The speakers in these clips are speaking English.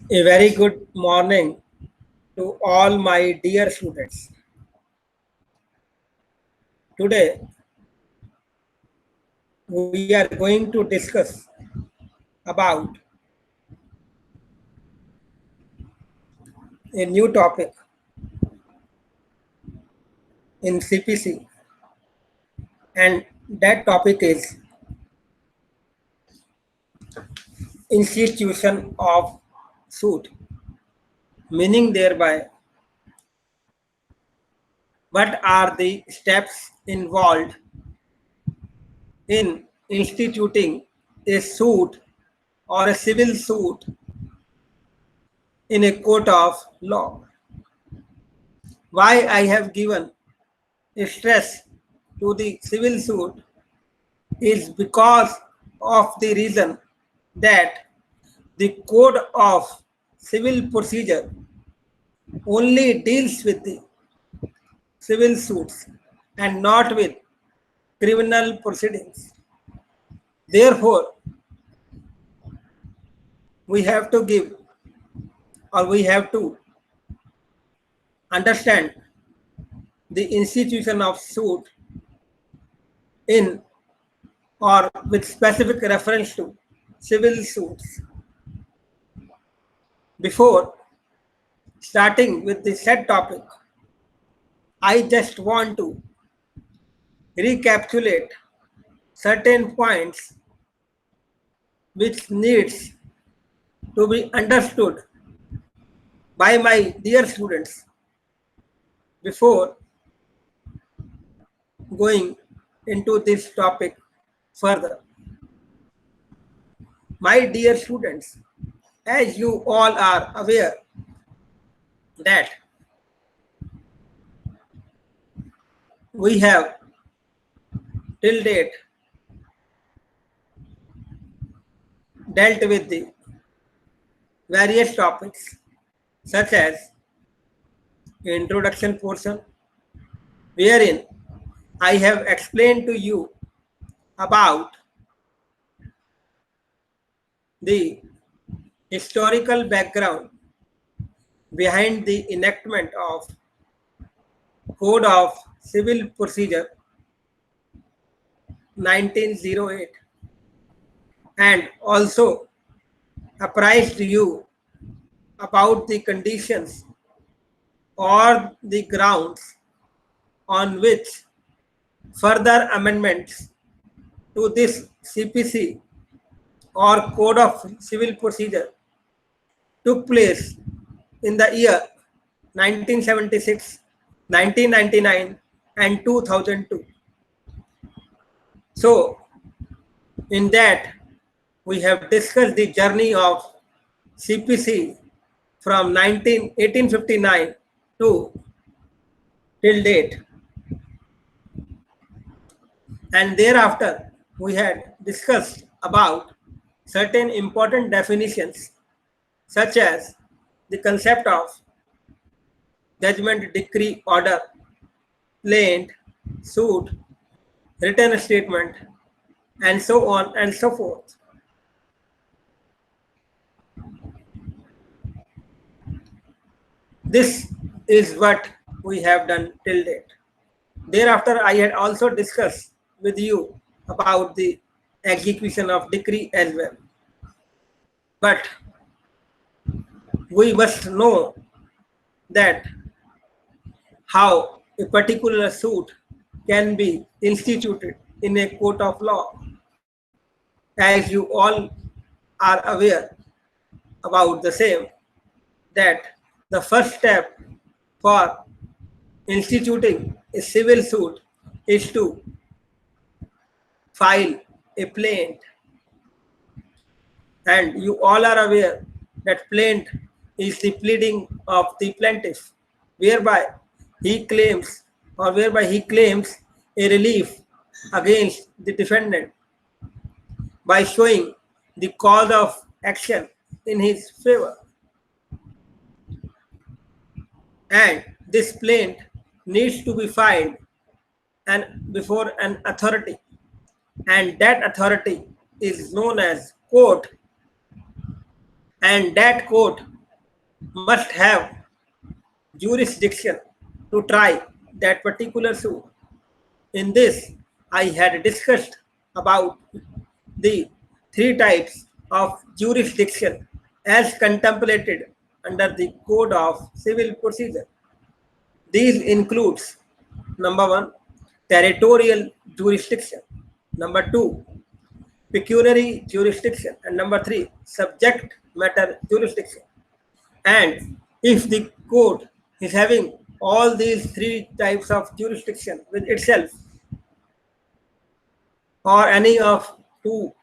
A very good morning to all my dear students. Today we are going to discuss about a new topic in CPC, and that topic is institution of suit, meaning thereby what are the steps involved in instituting a suit or a civil suit in a court of law. Why I have given stress to the civil suit is because of the reason that the code of civil procedure only deals with the civil suits and not with criminal proceedings. Therefore, we have to give or we have to understand the institution of suit in or with specific reference to civil suits. Before starting with the said topic, I just want to recapitulate certain points which needs to be understood by my dear students before going into this topic further. My dear students, as you all are aware that we have till date dealt with the various topics such as introduction portion, wherein I have explained to you about the historical background behind the enactment of Code of Civil Procedure 1908 and also apprised you about the conditions or the grounds on which further amendments to this CPC or Code of Civil Procedure took place in the year 1976, 1999 and 2002. So in that we have discussed the journey of CPC from 1859 to till date, and thereafter we had discussed about certain important definitions such as the concept of judgment, decree, order, plaint, suit, written statement, and so on and so forth. This is what we have done till date. Thereafter, I had also discussed with you about the execution of decree as well. But we must know that how a particular suit can be instituted in a court of law. As you all are aware about the same, that the first step for instituting a civil suit is to file a plaint. And you all are aware that plaint is the pleading of the plaintiff, whereby he claims a relief against the defendant by showing the cause of action in his favor. And this plaint needs to be filed and before an authority, and that authority is known as court, and that court must have jurisdiction to try that particular suit. In this, I had discussed about the three types of jurisdiction as contemplated under the Code of Civil Procedure. These includes number one, territorial jurisdiction, number two, pecuniary jurisdiction, and number three, subject matter jurisdiction. And if the court is having all these three types of jurisdiction with itself, or any of two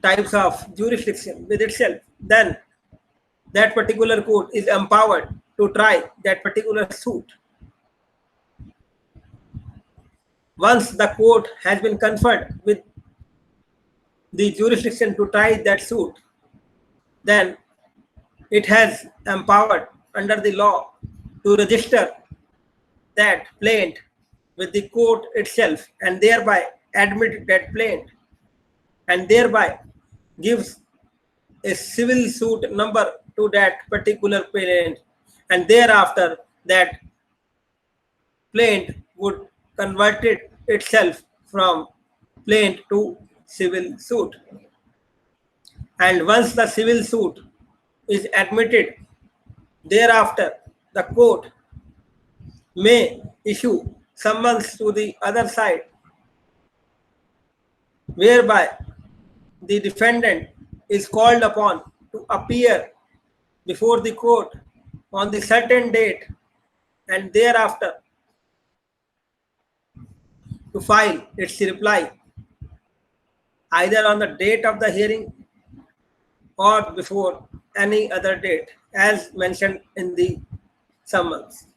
types of jurisdiction with itself, then that particular court is empowered to try that particular suit. Once the court has been conferred with the jurisdiction to try that suit, then it has empowered under the law to register that plaint with the court itself and thereby admit that plaint and thereby gives a civil suit number to that particular plaint, and thereafter that plaint would convert it itself from plaint to civil suit. And once the civil suit is admitted, thereafter the court may issue summons to the other side, whereby the defendant is called upon to appear before the court on the certain date and thereafter to file its reply either on the date of the hearing or before any other date as mentioned in the summons.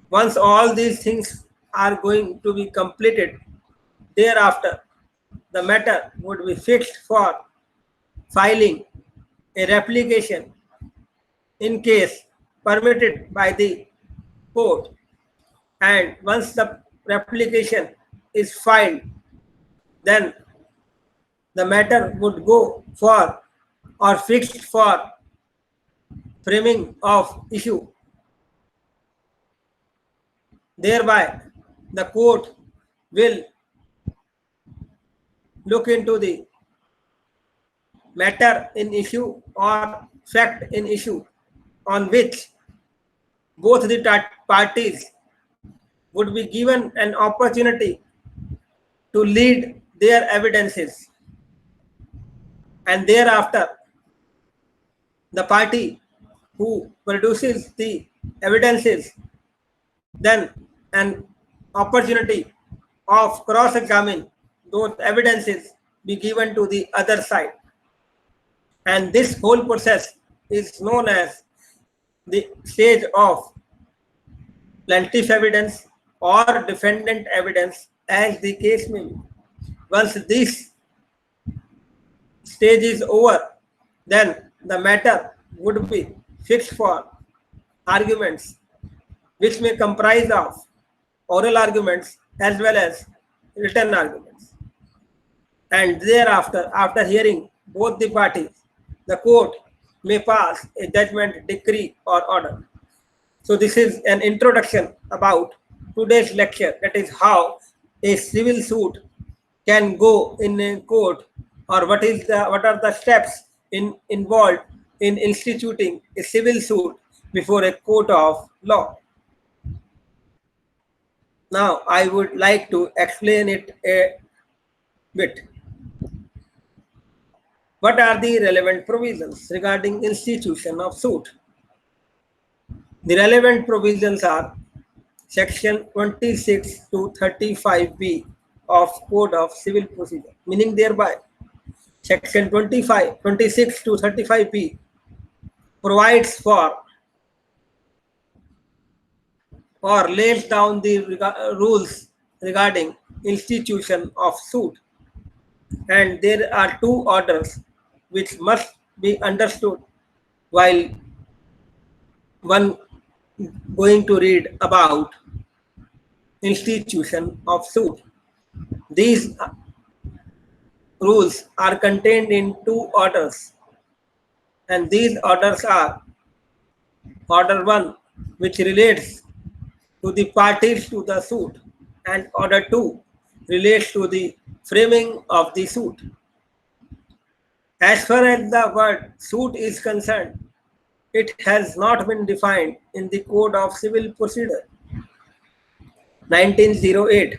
Once all these things are going to be completed, thereafter the matter would be fixed for filing a replication in case permitted by the court. And once the replication is filed, then the matter would go for or fixed for framing of issue. Thereby, the court will look into the matter in issue or fact in issue on which both the parties would be given an opportunity to lead their evidences, and thereafter the party who produces the evidences then an opportunity of cross-examine those evidences be given to the other side. And this whole process is known as the stage of plaintiff evidence or defendant evidence, as the case may be. Once this stage is over, then the matter would be fixed for arguments, which may comprise of oral arguments as well as written arguments. And thereafter, after hearing both the parties, the court may pass a judgment, decree, or order. So this is an introduction about today's lecture, that is how a civil suit can go in a court, or what are the steps involved in instituting a civil suit before a court of law. Now I would like to explain it a bit. What are the relevant provisions regarding institution of suit? The relevant provisions are section 26 to 35B of Code of Civil Procedure, meaning thereby section 26 to 35B provides for or lays down the rules regarding institution of suit. And there are two orders which must be understood while one going to read about institution of suit. These rules are contained in two orders. And these orders are order 1, which relates to the parties to the suit, and order 2 relates to the framing of the suit. As far as the word suit is concerned, it has not been defined in the Code of Civil Procedure 1908.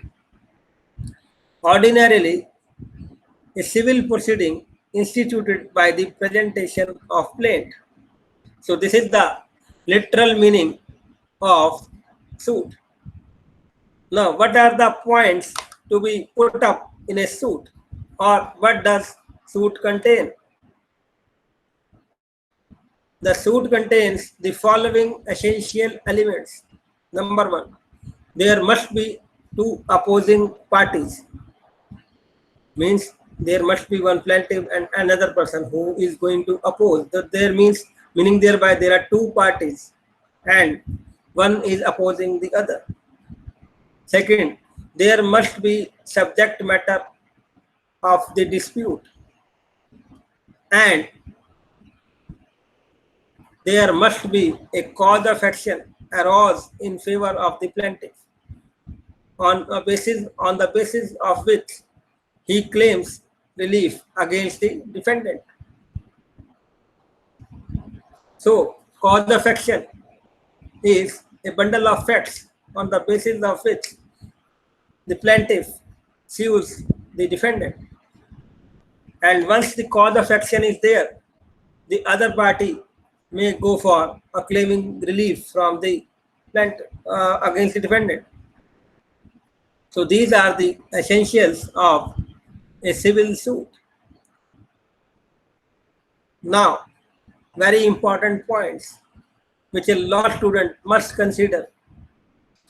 Ordinarily, a civil proceeding instituted by the presentation of plaint. So this is the literal meaning of suit. Now, what are the points to be put up in a suit, or what does suit contain? The suit contains the following essential elements. Number 1, there must be two opposing parties. Means there must be one plaintiff and another person who is going to oppose. There meaning thereby there are two parties and one is opposing the other. Second, there must be subject matter of the dispute, and there must be a cause of action arose in favor of the plaintiff on the basis of which he claims relief against the defendant. So, cause of action is a bundle of facts on the basis of which the plaintiff sues the defendant. And once the cause of action is there, the other party may go for claiming relief from the plaintiff against the defendant. So these are the essentials of a civil suit. Now, very important points which a law student must consider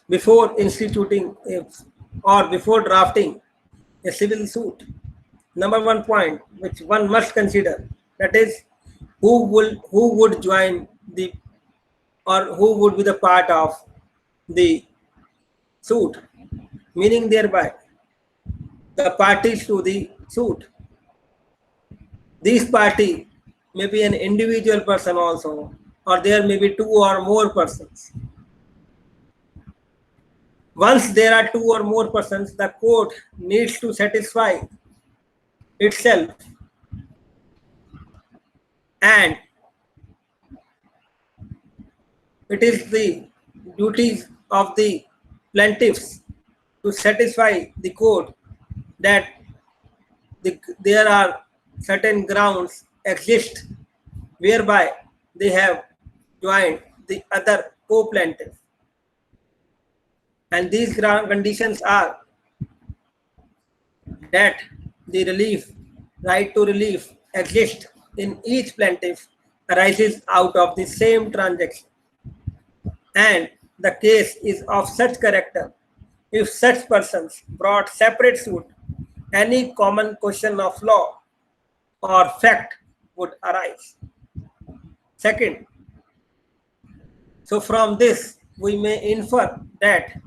before instituting or before drafting a civil suit. Number 1 point which one must consider, that is who would join the, or who would be the part of the suit, meaning thereby the parties to the suit. This party may be an individual person also, or there may be two or more persons. Once there are two or more persons, the court needs to satisfy itself, and it is the duties of the plaintiffs to satisfy the court that there are certain grounds exist whereby they have joined the other co-plaintiff. And these ground conditions are that the right to relief exists in each plaintiff arises out of the same transaction, and the case is of such character if such persons brought separate suit, any common question of law or fact would arise. Second, so from this we may infer that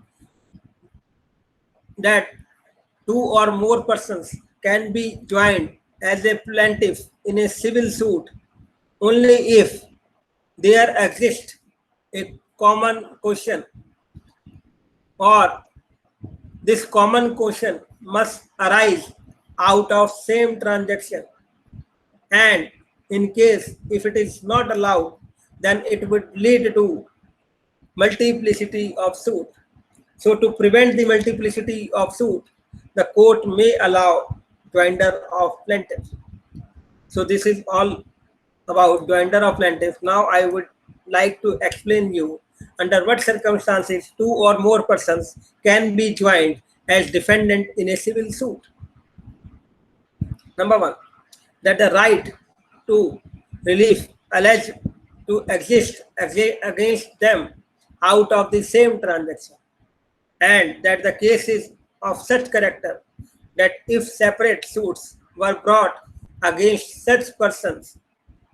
two or more persons can be joined as a plaintiff in a civil suit only if there exists a common question, or this common question must arise out of same transaction, and in case if it is not allowed, then it would lead to multiplicity of suit. So to prevent the multiplicity of suit, the court may allow joinder of plaintiff. So this is all about joinder of plaintiff. Now I would like to explain you under what circumstances two or more persons can be joined as defendant in a civil suit. Number 1, that the right to relief alleged to exist against them out of the same transaction, and that the case is of such character that if separate suits were brought against such persons,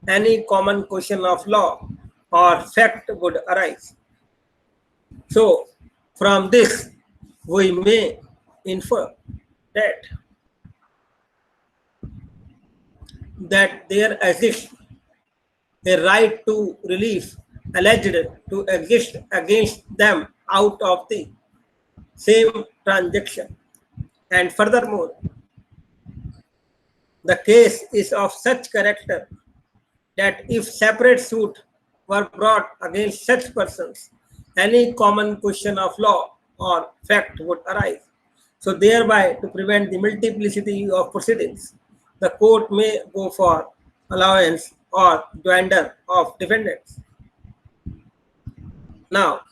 any common question of law or fact would arise. So, from this, we may infer that there exists a right to relief alleged to exist against them out of the same transaction. And furthermore, the case is of such character that if separate suit were brought against such persons, any common question of law or fact would arise. So thereby, to prevent the multiplicity of proceedings, the court may go for allowance or joinder of defendants. Now,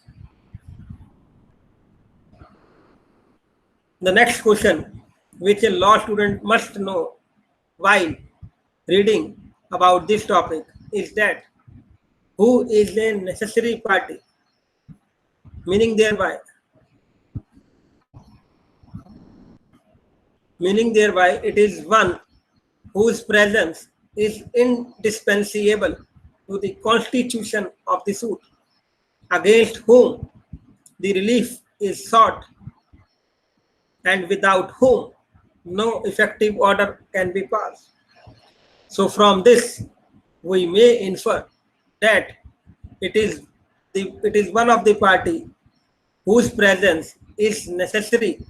the next question, which a law student must know while reading about this topic, is that who is a necessary party? Meaning thereby it is one whose presence is indispensable to the constitution of the suit, against whom the relief is sought, and without whom no effective order can be passed. So from this, we may infer that it is one of the party whose presence is necessary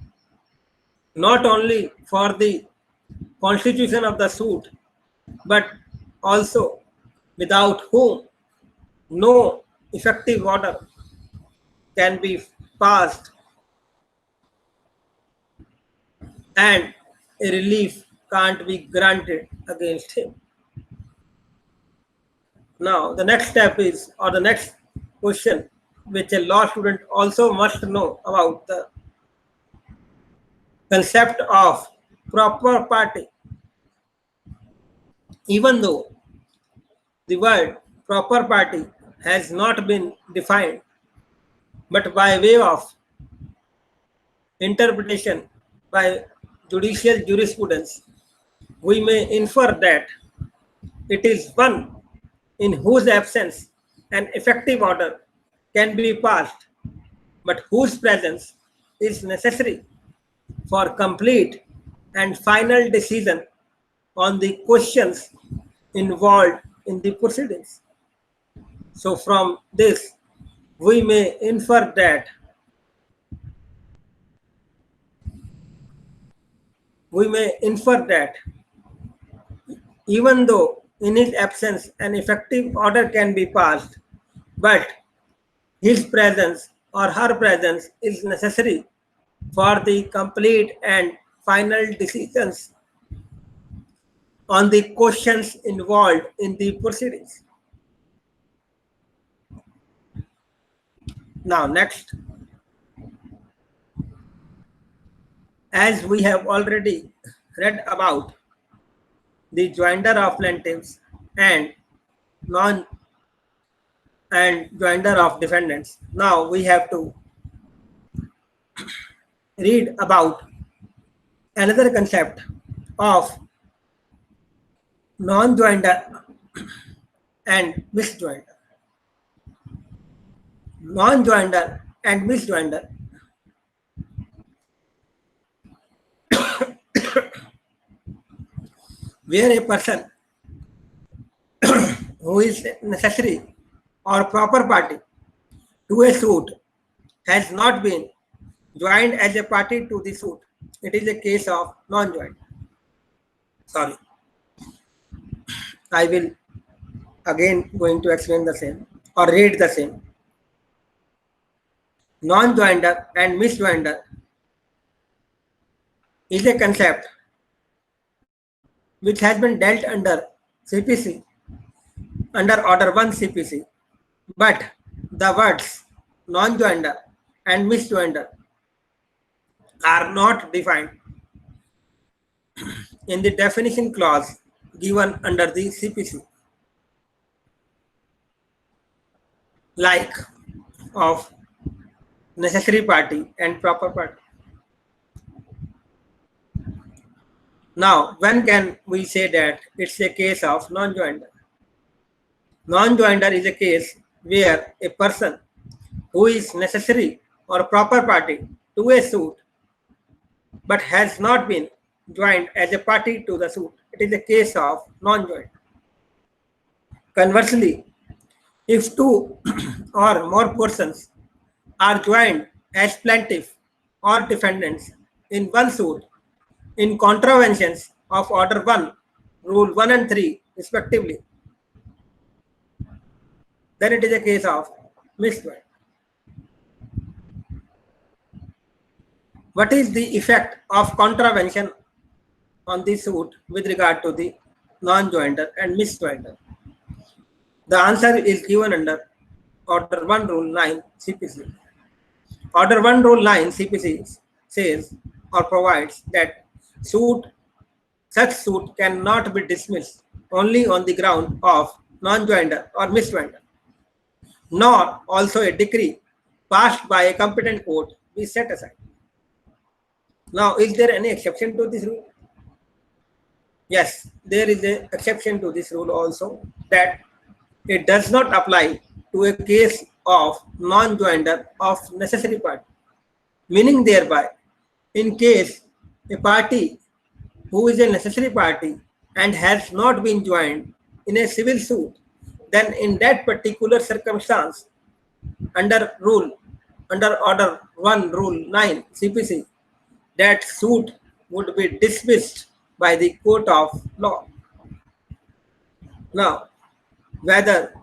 not only for the constitution of the suit, but also without whom no effective order can be passed and a relief can't be granted against him. Now, the next step is, or the next question, which a law student also must know about the concept of proper party. Even though the word proper party has not been defined, but by way of interpretation by judicial jurisprudence, we may infer that it is one in whose absence an effective order can be passed, but whose presence is necessary for complete and final decision on the questions involved in the proceedings. So from this, we may infer that even though in his absence an effective order can be passed, but his presence or her presence is necessary for the complete and final decisions on the questions involved in the proceedings. Now, next, as we have already read about the joinder of plaintiffs and joinder of defendants, now we have to read about another concept of non-joinder and misjoinder. Non-joinder and misjoinder where a person who is necessary or proper party to a suit has not been joined as a party to the suit. It is a case of non-joined. Sorry. I will again going to explain the same or read the same. Non-joinder and misjoinder is a concept which has been dealt under CPC, under Order 1 CPC, but the words non-joinder and misjoinder are not defined in the definition clause given under the CPC, like of necessary party and proper party. Now, when can we say that it's a case of non-joinder? Non-joinder is a case where a person who is necessary or proper party to a suit but has not been joined as a party to the suit. It is a case of non-joinder. Conversely, if two or more persons are joined as plaintiff or defendants in one suit in contraventions of Order 1, Rule 1 and 3 respectively, then it is a case of misjoinder. What is the effect of contravention on the suit with regard to the non-joinder and misjoinder? The answer is given under Order 1 Rule 9 CPC. Order 1 Rule 9 CPC says or provides that such suit cannot be dismissed only on the ground of non-joinder or misjoinder, nor also a decree passed by a competent court be set aside. Now, is there any exception to this rule? Yes, there is an exception to this rule also, that it does not apply to a case of non-joinder of necessary party, meaning thereby, in case a party who is a necessary party and has not been joined in a civil suit, then in that particular circumstance, under Order 1 Rule 9 CPC, that suit would be dismissed by the court of law. Now, whether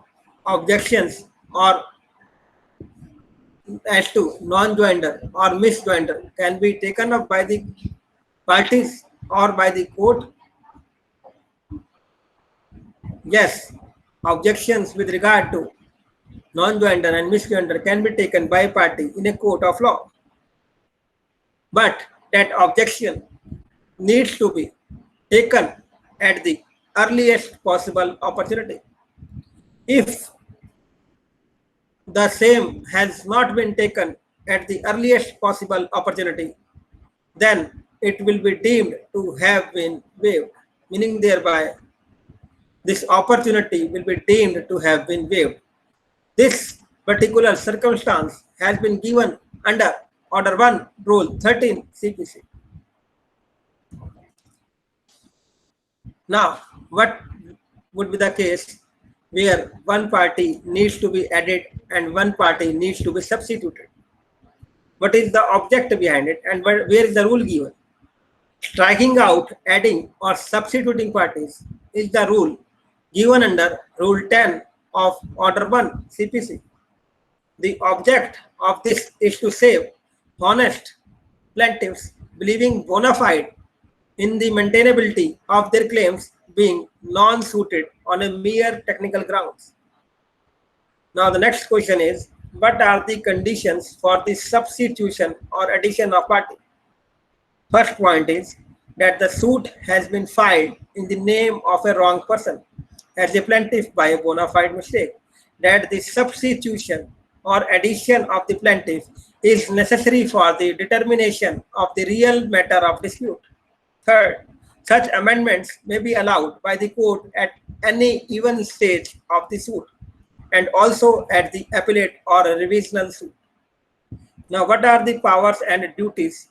objections or as to non-joinder or misjoinder can be taken up by the parties or by the court? Yes, objections with regard to non-joinder and misjoinder can be taken by a party in a court of law. But that objection needs to be taken at the earliest possible opportunity. If the same has not been taken at the earliest possible opportunity, then it will be deemed to have been waived, meaning thereby this opportunity will be deemed to have been waived. This particular circumstance has been given under Order 1 Rule 13 CPC. Now, what would be the case where one party needs to be added and one party needs to be substituted? What is the object behind it, and where is the rule given? Striking out, adding or substituting parties is the rule given under Rule 10 of Order 1 CPC. The object of this is to save honest plaintiffs believing bona fide in the maintainability of their claims being non-suited on a mere technical grounds. Now the next question is, what are the conditions for the substitution or addition of party? First point is that the suit has been filed in the name of a wrong person as a plaintiff by a bona fide mistake, that the substitution or addition of the plaintiff is necessary for the determination of the real matter of dispute. Third, such amendments may be allowed by the court at any even stage of the suit and also at the appellate or revisional suit. Now, what are the powers and duties